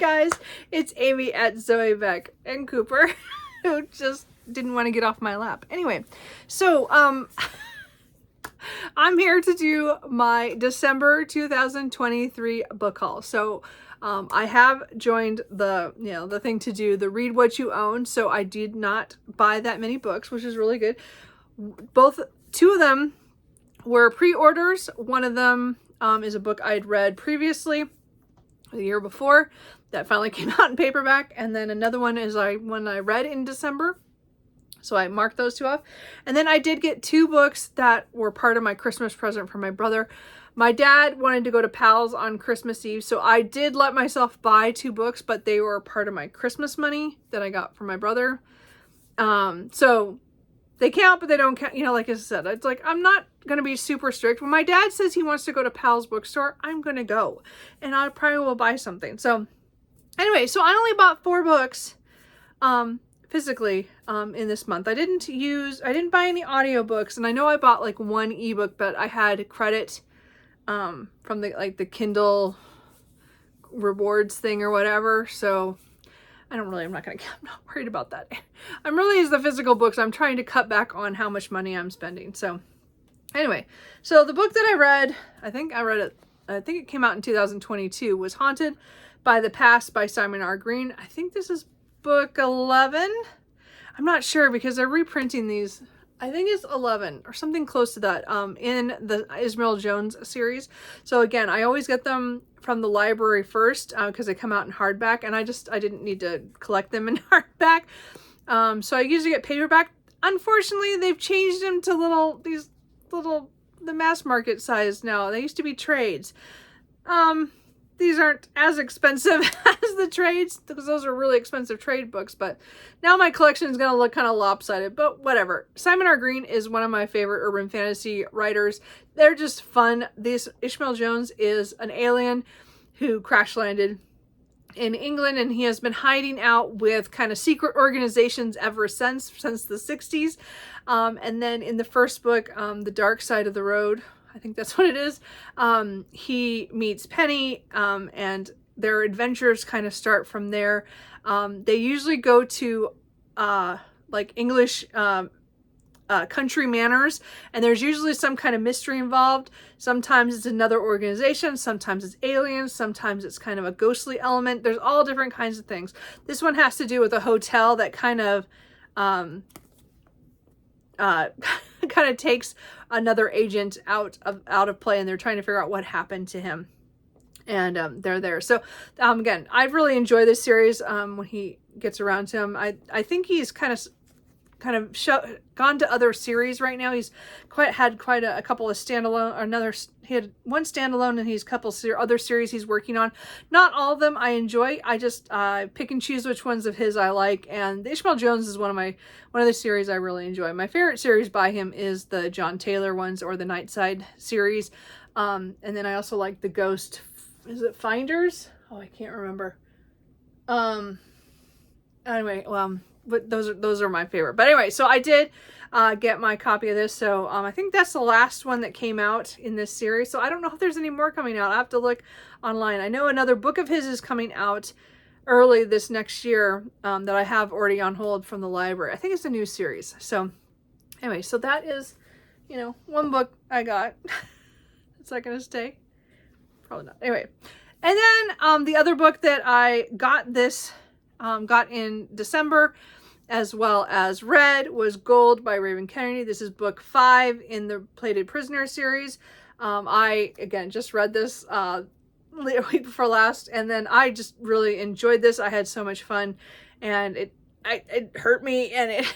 guys, it's Amy at Zoe Beck and Cooper, who just didn't want to get off my lap. Anyway, so I'm here to do my December 2023 book haul. So I have joined the thing to do the read what you own. So I did not buy that many books, which is really good. Two of them were pre-orders. One of them is a book I had read previously the year before that finally came out in paperback, and then another one is one I read in December, so I marked those two off. And then I did get two books that were part of my Christmas present for my brother. My dad wanted to go to Pal's on Christmas Eve, so I did let myself buy two books, but they were part of my Christmas money that I got from my brother. So they count, but they don't count. You know, like I said, it's like, I'm not going to be super strict. When my dad says he wants to go to Pal's bookstore, I'm going to go. And I probably will buy something. So anyway, so I only bought 4 books physically in this month. I didn't buy any audiobooks. And I know I bought like 1 ebook, but I had credit from the Kindle rewards thing or whatever. So I'm not worried about that. I'm really, as the physical books, I'm trying to cut back on how much money I'm spending. So anyway, so the book that I read, I think it came out in 2022, was Haunted by the Past by Simon R. Green. I think this is book 11. I'm not sure because they're reprinting these. I think it's 11 or something close to that in the Ismail Jones series. So again, I always get them from the library first because they come out in hardback, and I didn't need to collect them in hardback. So I usually get paperback. Unfortunately, they've changed them to the mass market size now. They used to be trades. These aren't as expensive as the trades because those are really expensive trade books, but now my collection is going to look kind of lopsided, but whatever. Simon R. Green is one of my favorite urban fantasy writers. They're just fun. Ismail Jones is an alien who crash landed in England, and he has been hiding out with kind of secret organizations ever since the 60s. And then in the first book, The Dark Side of the Road, I think that's what it is, he meets Penny, and their adventures kind of start from there. They usually go to like English country manners, and there's usually some kind of mystery involved. Sometimes it's another organization, sometimes it's aliens, sometimes it's kind of a ghostly element. There's all different kinds of things. This one has to do with a hotel that kind of takes another agent out of play, and they're trying to figure out what happened to him, and they're there. So again, I really enjoy this series. When he gets around to him, I think he's kind of gone to other series right now. He's had quite a couple of standalone, he had one standalone, and he's a couple other series he's working on. Not all of them I enjoy. I just pick and choose which ones of his I like, and the Ismail Jones is one of the series I really enjoy. My favorite series by him is the John Taylor ones, or the Nightside series, and then I also like the Ghost, is it Finders? Oh, I can't remember. Anyway, but those are my favorite. But anyway, so I did get my copy of this. So I think that's the last one that came out in this series. So I don't know if there's any more coming out. I have to look online. I know another book of his is coming out early this next year that I have already on hold from the library. I think it's a new series. So anyway, so that is, one book I got. Is that going to stay? Probably not. Anyway, and then the other book that I got got in December as well as read was Gold by Raven Kennedy. This is book 5 in the Plated Prisoner series. I, again, just read this a week before last, and then I just really enjoyed this. I had so much fun, and it hurt me, and it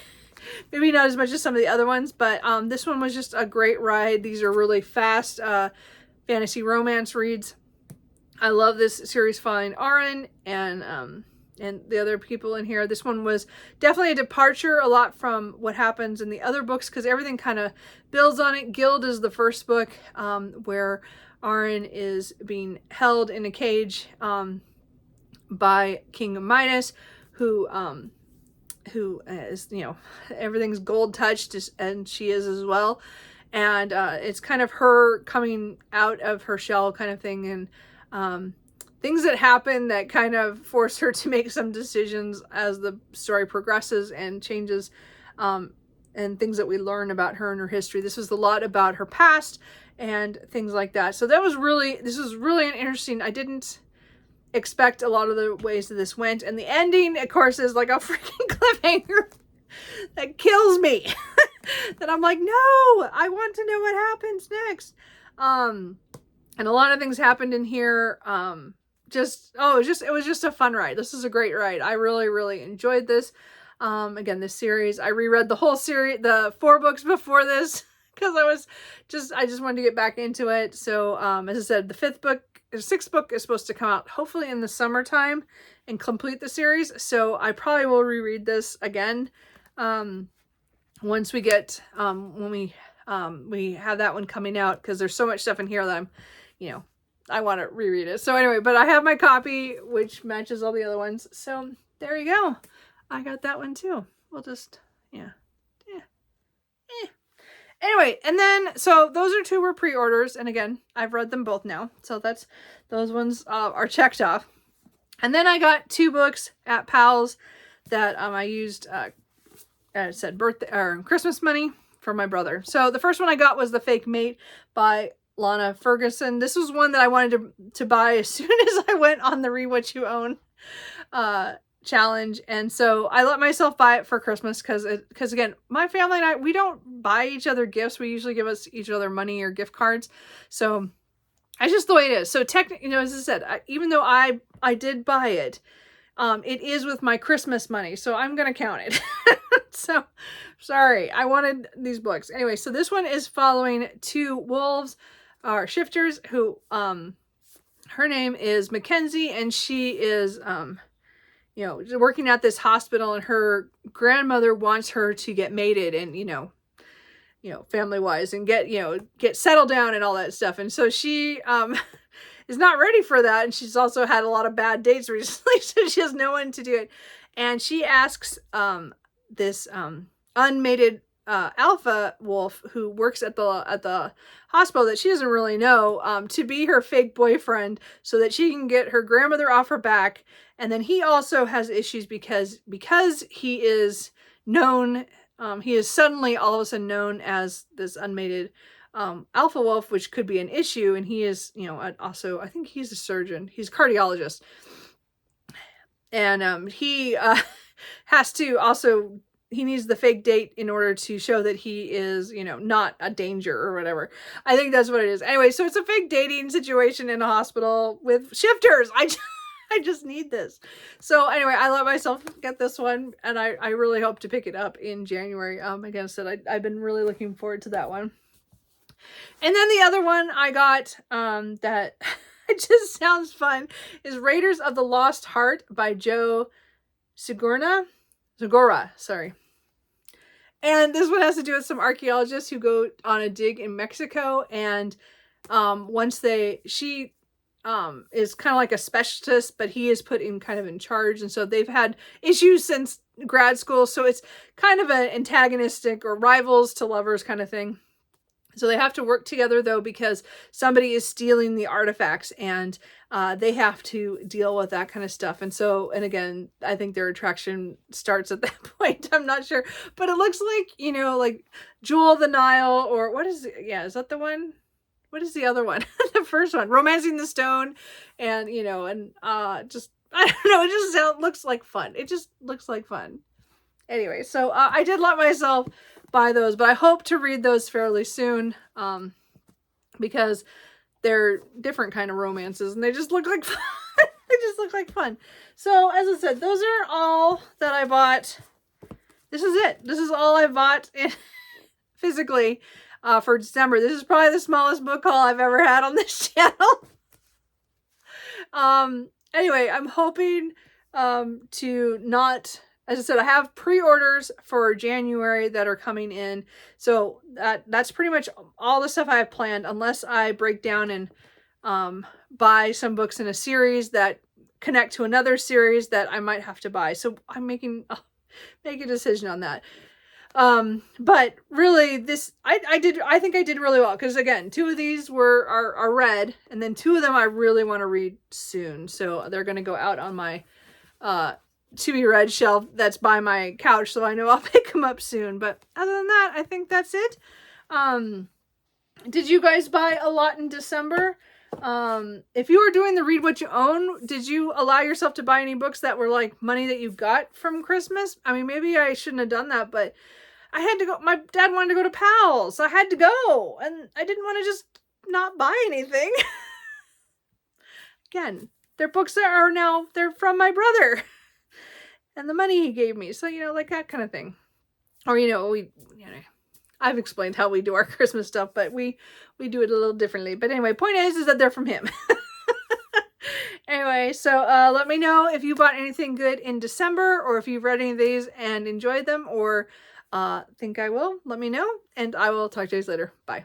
maybe not as much as some of the other ones, but this one was just a great ride. These are really fast fantasy romance reads. I love this series following Aaron and the other people in here. This one was definitely a departure a lot from what happens in the other books, because everything kind of builds on it. Guild is the first book where Aaron is being held in a cage by King Midas, who is, everything's gold touched, and she is as well. And it's kind of her coming out of her shell kind of thing. And things that happen that kind of force her to make some decisions as the story progresses and changes, and things that we learn about her and her history. This was a lot about her past and things like that. So this was really an interesting, I didn't expect a lot of the ways that this went. And the ending, of course, is like a freaking cliffhanger that kills me. That I'm like, no, I want to know what happens next. And a lot of things happened in here. It was just a fun ride. This is a great ride. I really, really enjoyed this. Again, this series, I reread the whole series, the 4 books before this, because I just wanted to get back into it. So, as I said, the 6th book is supposed to come out hopefully in the summertime and complete the series. So I probably will reread this again, once we get, when we have that one coming out, because there's so much stuff in here that I want to reread it. So anyway, but I have my copy, which matches all the other ones. So there you go. I got that one too. We'll just, Anyway, and then, so those are 2 were pre-orders. And again, I've read them both now. So those ones are checked off. And then I got 2 books at Pals that I used, as I said, birthday or Christmas money for my brother. So the first one I got was The Fake Mate by Lana Ferguson. This was one that I wanted to buy as soon as I went on the Read What You Own challenge. And so I let myself buy it for Christmas because again, my family and I, we don't buy each other gifts. We usually give each other money or gift cards. So it's just the way it is. So technically, as I said, even though I did buy it, it is with my Christmas money. So I'm going to count it. So sorry, I wanted these books. Anyway, so this one is following 2 wolves or shifters who, her name is Mackenzie, and she is, working at this hospital, and her grandmother wants her to get mated and, family wise, and get settled down and all that stuff. And so she, is not ready for that. And she's also had a lot of bad dates recently, so she has no one to do it. And she asks, this, unmated, alpha wolf who works at the hospital that she doesn't really know, to be her fake boyfriend so that she can get her grandmother off her back. And then he also has issues because he is known, he is suddenly all of a sudden known as this unmated alpha wolf, which could be an issue. And he is, also, I think he's a surgeon, he's a cardiologist. And he has to also, he needs the fake date in order to show that he is, not a danger or whatever. I think that's what it is. Anyway, so it's a fake dating situation in a hospital with shifters. I just need this. So anyway, I let myself get this one, and I really hope to pick it up in January. Again, I said I've been really looking forward to that one. And then the other one I got, that it just sounds fun, is Raiders of the Lost Heart by Joe Segura, sorry. And this one has to do with some archaeologists who go on a dig in Mexico, and she is kind of like a specialist, but he is put in kind of in charge. And so they've had issues since grad school. So it's kind of an antagonistic or rivals to lovers kind of thing. So they have to work together though, because somebody is stealing the artifacts, and they have to deal with that kind of stuff. And so, and again, I think their attraction starts at that point. I'm not sure, but it looks like, like Jewel of the Nile, or what is it? Yeah. Is that the one? What is the other one? The first one, Romancing the Stone. And, just, I don't know. It just looks like fun. It just looks like fun. Anyway, so I did let myself buy those, but I hope to read those fairly soon, because they're different kind of romances, and they just look like fun. They just look like fun. So as I said, those are all that I bought. This is it. This is all I bought physically for December. This is probably the smallest book haul I've ever had on this channel. Anyway, I'm hoping to not, as I said, I have pre-orders for January that are coming in. So that's pretty much all the stuff I have planned, unless I break down and buy some books in a series that connect to another series that I might have to buy. So I'm making a decision on that. But really this, I think I did really well. Cause again, 2 of these are read, and then 2 of them I really want to read soon. So they're going to go out on my, to be read shelf that's by my couch. So I know I'll pick them up soon. But other than that, I think that's it. Did you guys buy a lot in December? If you were doing the read what you own, did you allow yourself to buy any books that were like money that you got from Christmas? I mean, maybe I shouldn't have done that, but I had to go. My dad wanted to go to Powell's, so I had to go, and I didn't want to just not buy anything. Again, they're books that are now, they're from my brother and the money he gave me. So, you know, like that kind of thing. Or, you know, I've explained how we do our Christmas stuff, but we do it a little differently. But anyway, point is that they're from him. Anyway, so let me know if you bought anything good in December, or if you've read any of these and enjoyed them, or think I will. Let me know, and I will talk to you guys later. Bye.